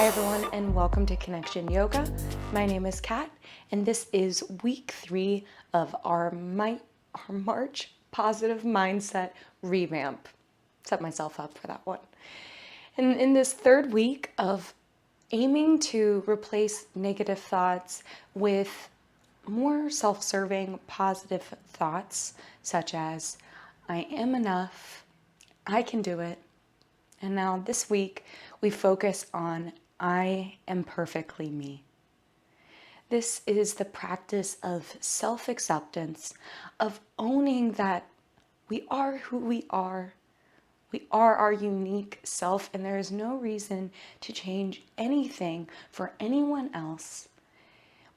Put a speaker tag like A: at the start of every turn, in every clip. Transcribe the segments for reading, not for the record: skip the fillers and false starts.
A: everyone, and welcome to Connection Yoga. My name is Kat, and this is week 3 of our March Positive Mindset Revamp. Set myself up for that one. And in this third week of aiming to replace negative thoughts with more self-serving, positive thoughts, such as, I am enough, I can do it. And now this week, we focus on I am perfectly me. This is the practice of self-acceptance, of owning that we are who we are. We are our unique self, and there is no reason to change anything for anyone else.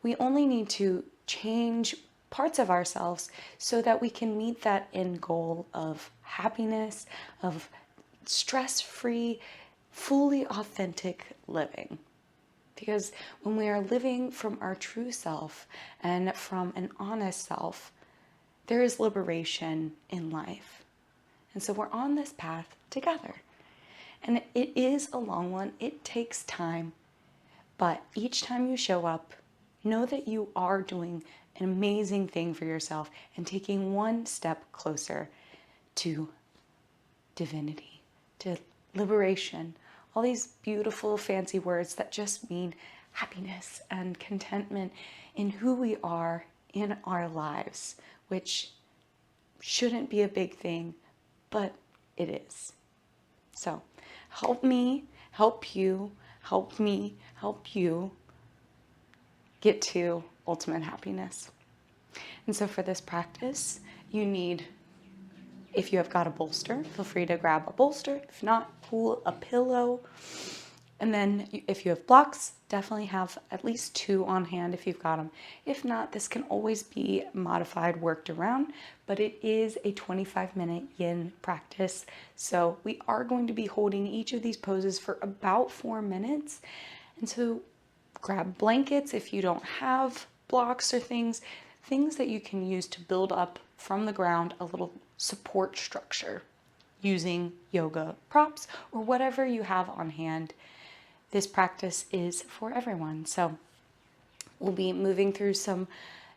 A: We only need to change parts of ourselves so that we can meet that end goal of happiness, of stress-free, fully authentic living. Because when we are living from our true self and from an honest self, there is liberation in life. And so we're on this path together. And it is a long one. It takes time. But each time you show up, know that you are doing an amazing thing for yourself and taking one step closer to divinity, to liberation, all these beautiful fancy words that just mean happiness and contentment in who we are in our lives, which shouldn't be a big thing, but it is. So help me, help you, help me, help you get to ultimate happiness. And so for this practice, you need, if you have got a bolster, feel free to grab a bolster. If not, pull a pillow. And then if you have blocks, definitely have at least 2 on hand if you've got them. If not, this can always be modified, worked around, but it is a 25-minute yin practice. So we are going to be holding each of these poses for about 4 minutes. And so grab blankets if you don't have blocks or things that you can use to build up from the ground a little support structure using yoga props or whatever you have on hand. This practice is for everyone. So we'll be moving through some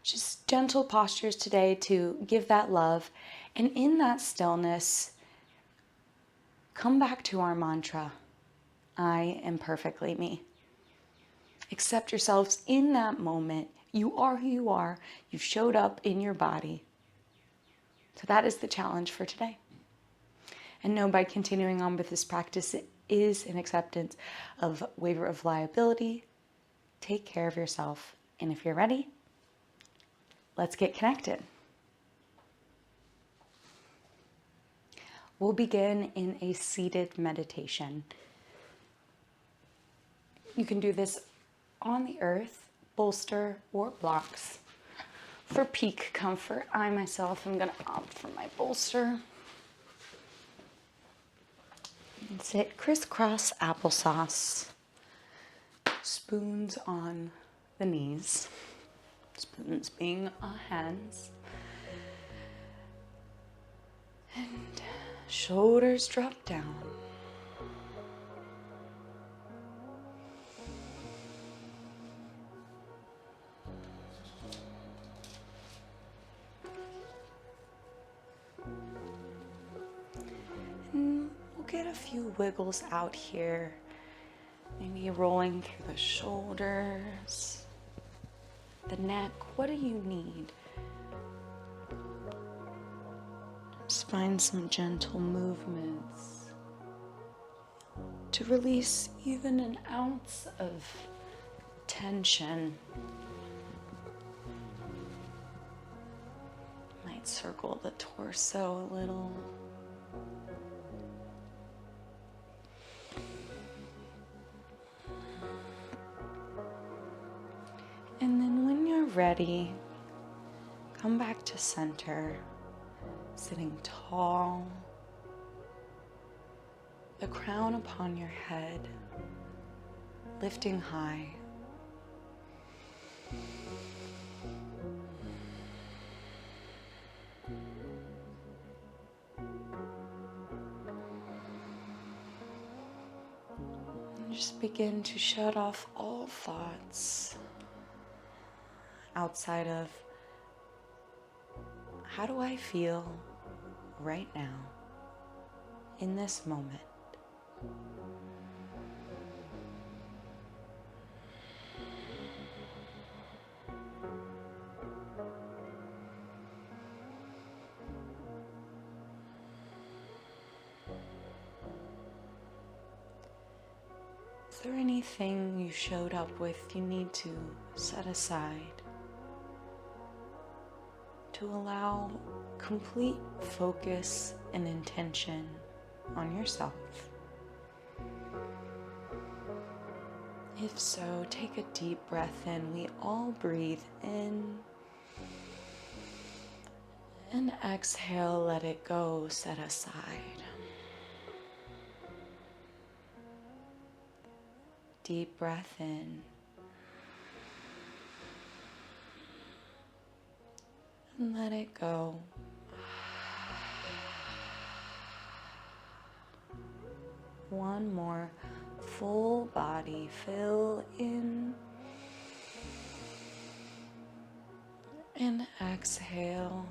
A: just gentle postures today to give that love. And in that stillness, come back to our mantra, I am perfectly me. Accept yourselves in that moment. You are who you are. You've showed up in your body. So that is the challenge for today. And know by continuing on with this practice, it is an acceptance of waiver of liability. Take care of yourself. And if you're ready, let's get connected. We'll begin in a seated meditation. You can do this on the earth, bolster, or blocks. For peak comfort, I myself am going to opt for my bolster. And sit crisscross applesauce. Spoons on the knees. Spoons being our hands. And shoulders drop down. Get a few wiggles out here, maybe rolling through the shoulders, the neck. What do you need? Just find some gentle movements to release even an ounce of tension. Might circle the torso a little. And then when you're ready, come back to center, sitting tall, the crown upon your head, lifting high. Just begin to shut off all thoughts outside of how do I feel right now in this moment. Is there anything you showed up with you need to set aside to allow complete focus and intention on yourself? If so, take a deep breath in. We all breathe in and exhale, let it go, set aside. Deep breath in. And let it go. One more full body fill in and exhale.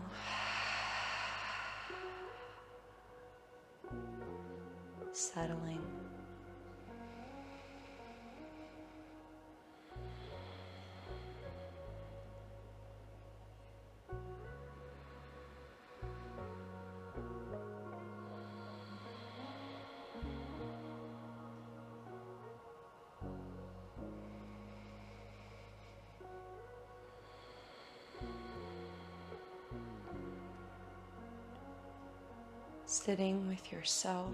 A: Settling. Sitting with yourself.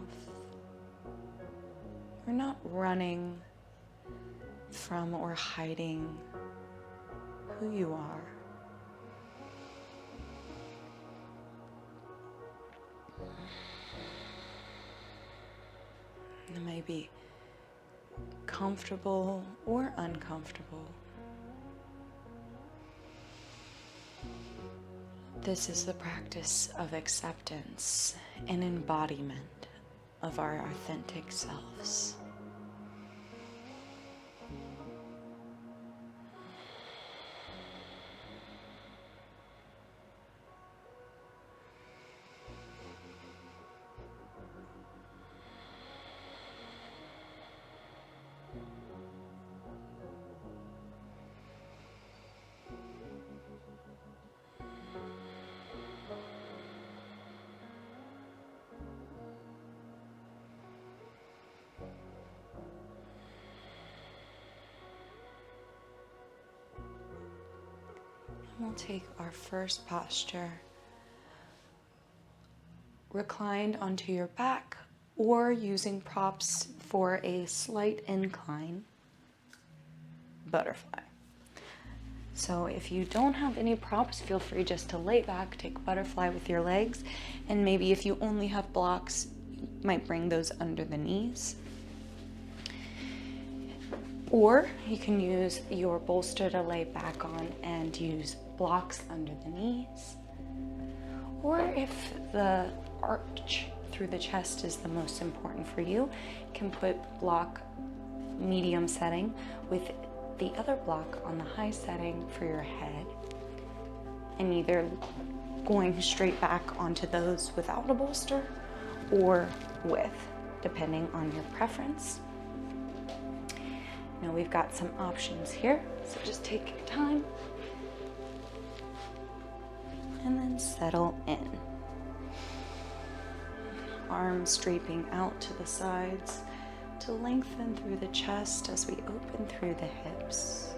A: You're not running from or hiding who you are. It may be comfortable or uncomfortable. This is the practice of acceptance and embodiment of our authentic selves. We'll take our first posture, reclined onto your back or using props for a slight incline, butterfly. So if you don't have any props, feel free just to lay back, take butterfly with your legs, and maybe if you only have blocks, you might bring those under the knees. Or you can use your bolster to lay back on and use blocks under the knees. Or if the arch through the chest is the most important for you, you can put block medium setting with the other block on the high setting for your head, and either going straight back onto those without a bolster or with, depending on your preference. Now we've got some options here, so just take your time and then settle in. Arms draping out to the sides to lengthen through the chest as we open through the hips.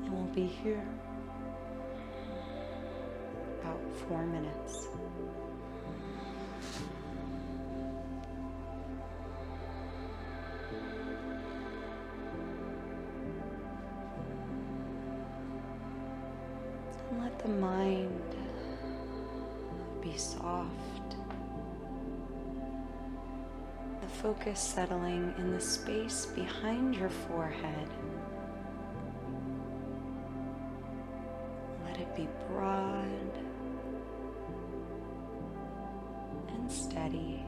A: And we'll be here about 4 minutes. And let the mind be soft. The focus settling in the space behind your forehead. be broad and steady.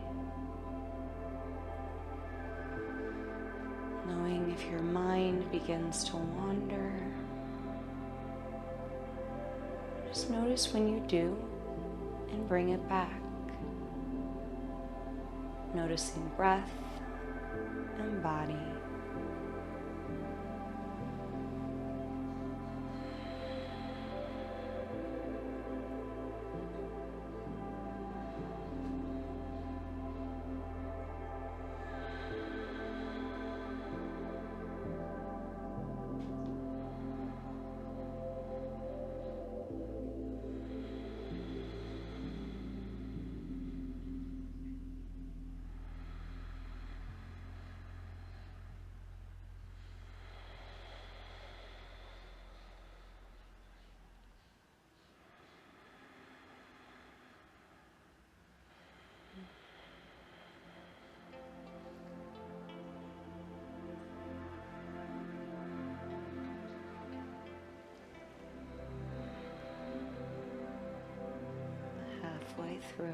A: Knowing if your mind begins to wander, just notice when you do and bring it back. Noticing breath and body. Halfway through.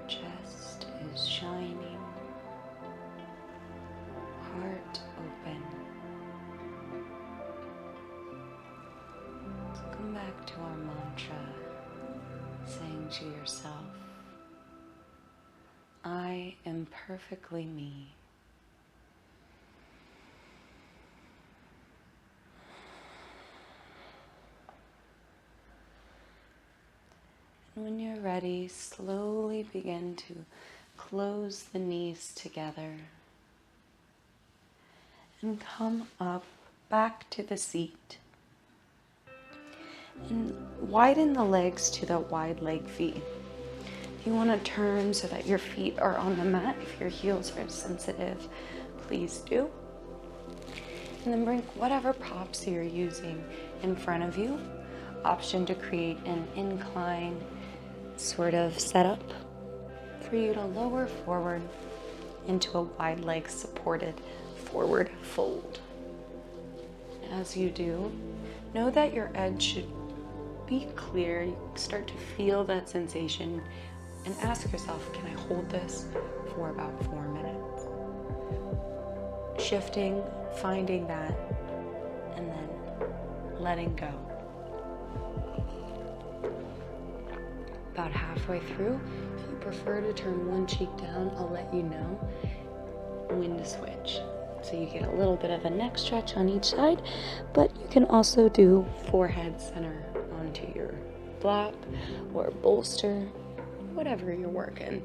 A: Chest is shining, heart open. So come back to our mantra, saying to yourself, I am perfectly me. And when you're ready, slowly begin to close the knees together and come up back to the seat. And widen the legs to the wide leg feet. If you want to turn so that your feet are on the mat, if your heels are sensitive, please do. And then bring whatever props you're using in front of you. Option to create an incline sort of setup for you to lower forward into a wide leg supported forward fold. As you do, know that your edge should be clear. You start to feel that sensation and ask yourself, can I hold this for about 4 minutes? Shifting, finding that, and then letting go. About halfway through, if you prefer to turn one cheek down, I'll let you know when to switch. So you get a little bit of a neck stretch on each side, but you can also do forehead center onto your block or bolster, whatever you're working.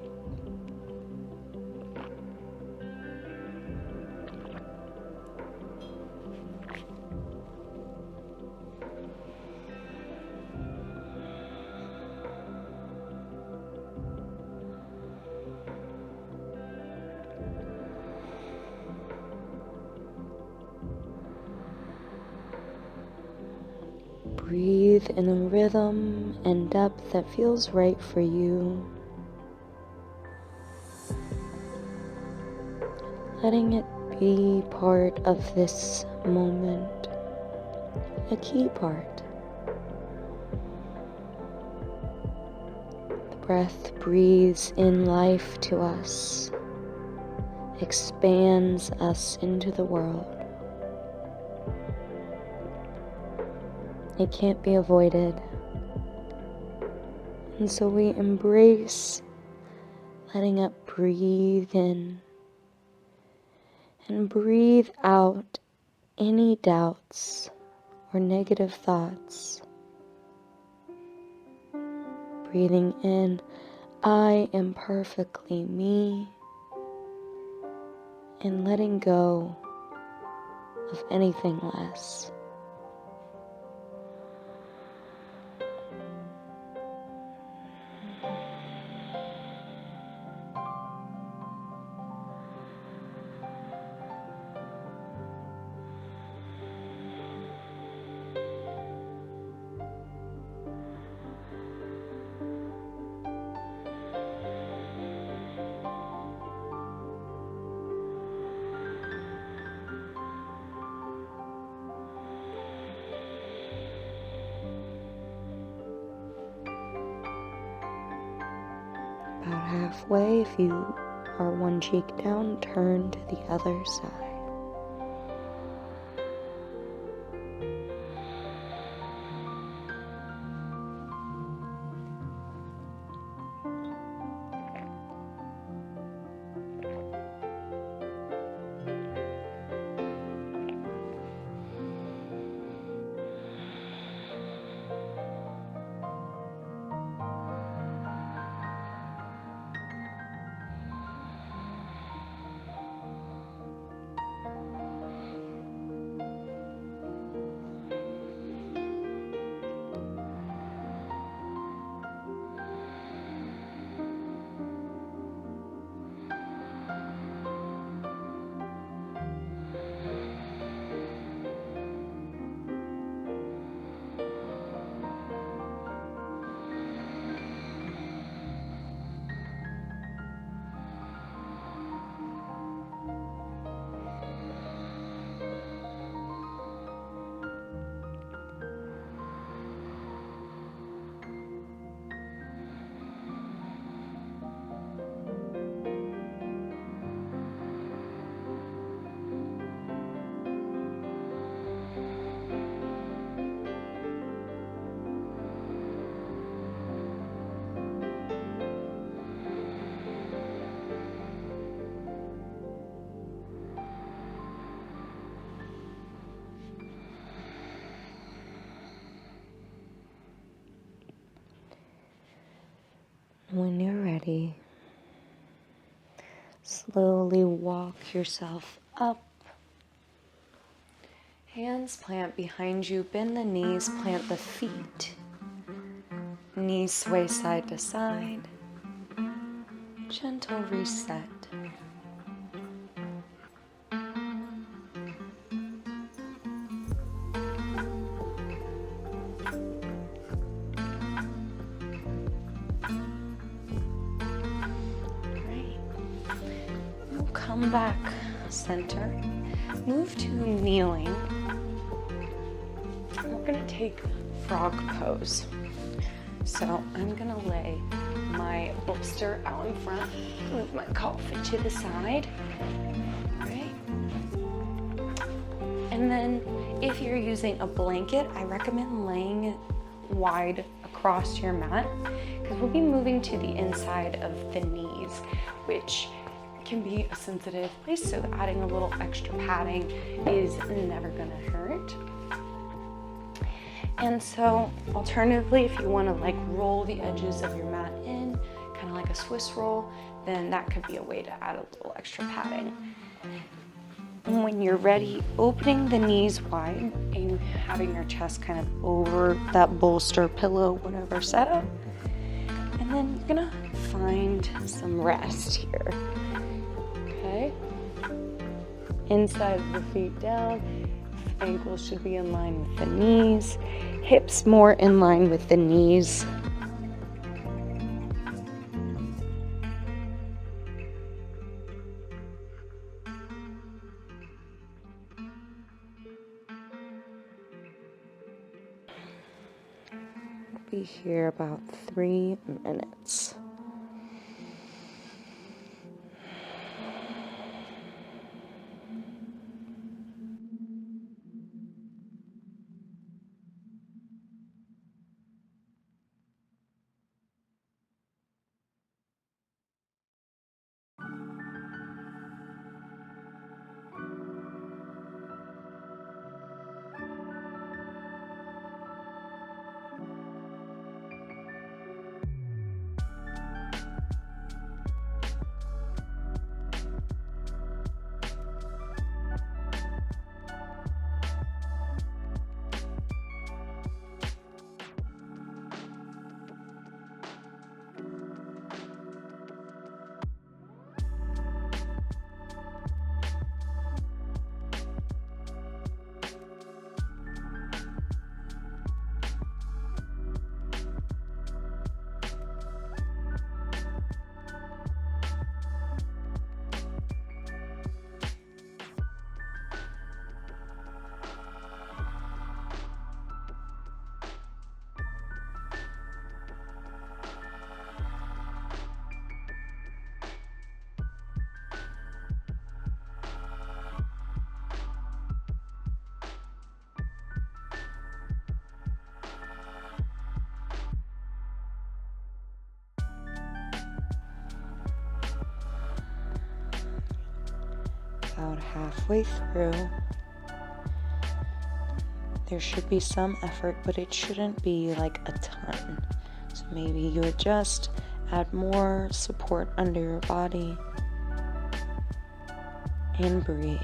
A: Breathe in a rhythm and depth that feels right for you. Letting it be part of this moment. a key part. The breath breathes in life to us, expands us into the world. It can't be avoided. And so we embrace letting it breathe in and breathe out any doubts or negative thoughts. Breathing in, I am perfectly me, and letting go of anything less. About halfway, if you are one cheek down, turn to the other side. When you're ready, slowly walk yourself up. Hands plant behind you, bend the knees, plant the feet. Knees sway side to side. Gentle reset. Come back center, move to kneeling. We're gonna take frog pose. So I'm gonna lay my bolster out in front, move my coffin to the side, right? And then if you're using a blanket, I recommend laying it wide across your mat because we'll be moving to the inside of the knees, which can be a sensitive place, so adding a little extra padding is never gonna hurt. And so alternatively, if you wanna like roll the edges of your mat in, kind of like a Swiss roll, then that could be a way to add a little extra padding. And when you're ready, opening the knees wide and having your chest kind of over that bolster, pillow, whatever setup. And then you're gonna find some rest here. Okay, inside of the feet down, ankles should be in line with the knees, hips more in line with the knees. Be here about 3 minutes. About halfway through. There should be some effort, but it shouldn't be like a ton. So maybe you adjust, add more support under your body, and breathe.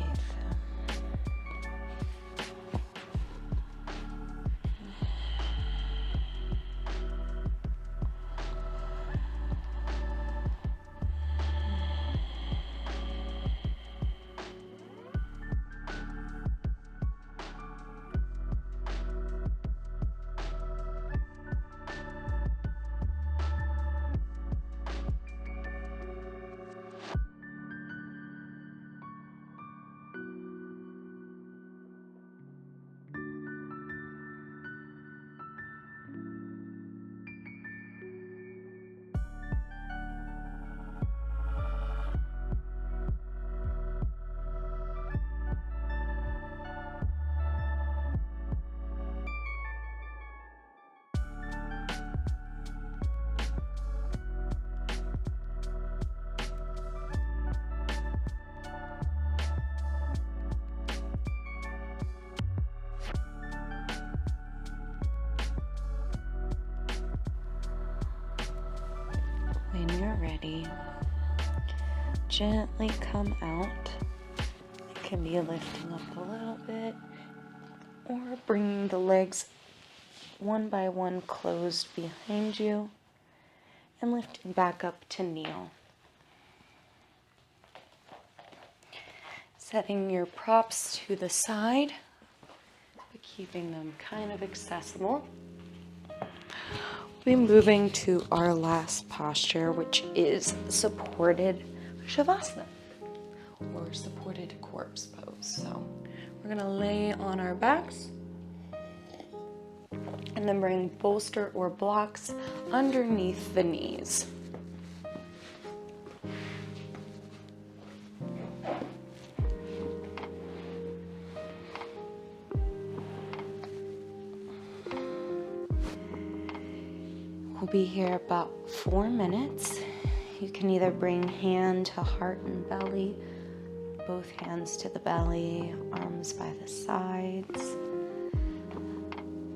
A: When you're ready, gently come out. It can be lifting up a little bit or bringing the legs one by one closed behind you and lifting back up to kneel. Setting your props to the side, but keeping them kind of accessible. We'll be moving to our last posture, which is supported Shavasana, or supported corpse pose. So we're gonna lay on our backs and then bring bolster or blocks underneath the knees. We'll be here about 4 minutes. You can either bring hand to heart and belly, both hands to the belly, arms by the sides.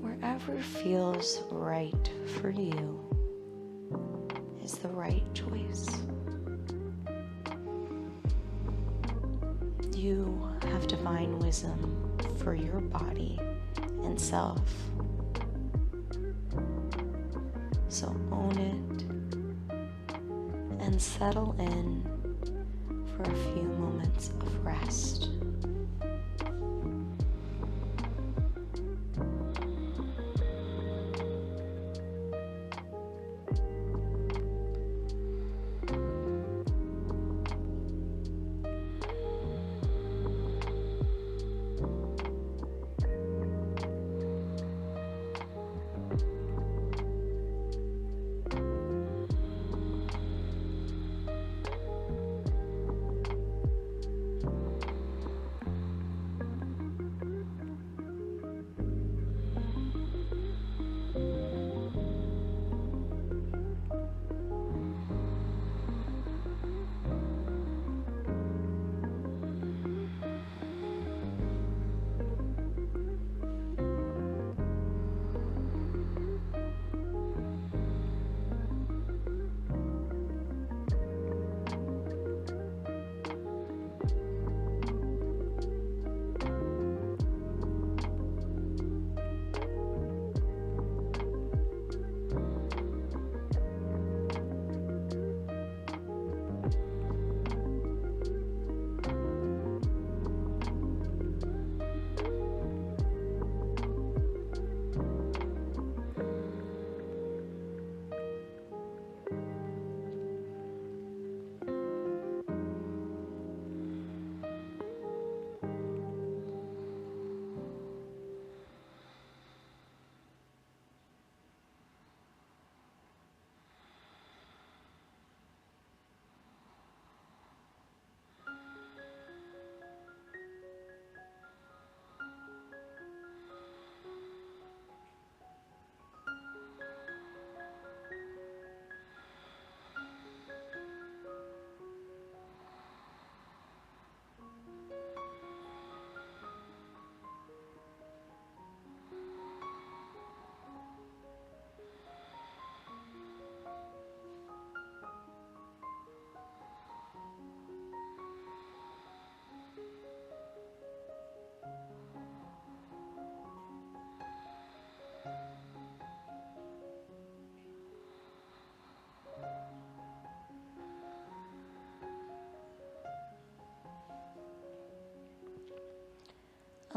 A: Wherever feels right for you is the right choice. You have divine wisdom for your body and self. So own it and settle in for a few moments of rest.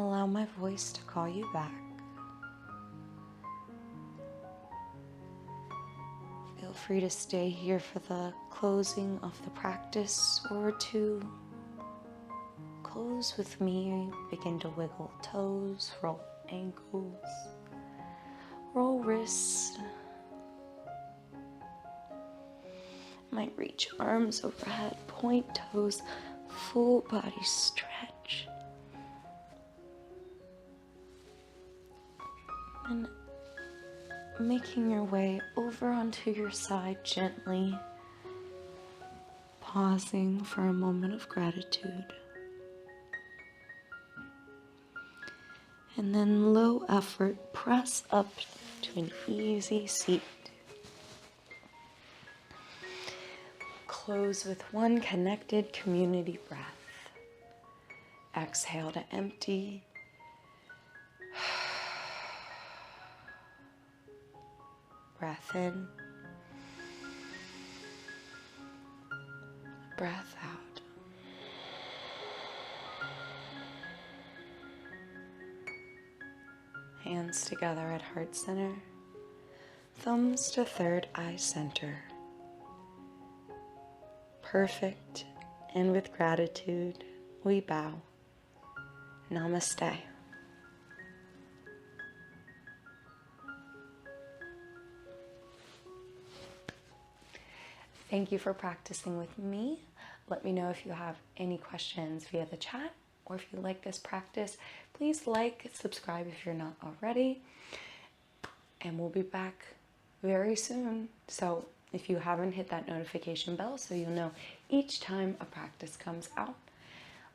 A: allow my voice to call you back. Feel free to stay here for the closing of the practice or to close with me. Begin to wiggle toes, roll ankles, roll wrists. Might reach arms overhead, point toes, full body stretch. And making your way over onto your side gently, pausing for a moment of gratitude. And then low effort, press up to an easy seat. Close with one connected community breath. Exhale to empty. Breath in. Breath out. Hands together at heart center. Thumbs to third eye center. Perfect, and with gratitude, we bow. Namaste. Thank you for practicing with me. Let me know if you have any questions via the chat, or if you like this practice, please like, subscribe if you're not already, and we'll be back very soon. So if you haven't, hit that notification bell so you'll know each time a practice comes out.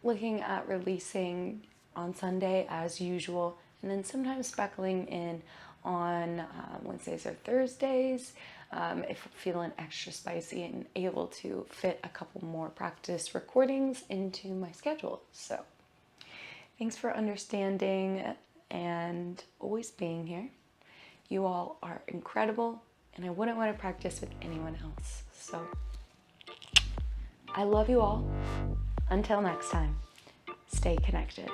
A: Looking at releasing on Sunday as usual, and then sometimes speckling in on Wednesdays or Thursdays if feeling extra spicy and able to fit a couple more practice recordings into my schedule. So thanks for understanding and always being here. You all are incredible, and I wouldn't want to practice with anyone else. So I love you all. Until next time, stay connected.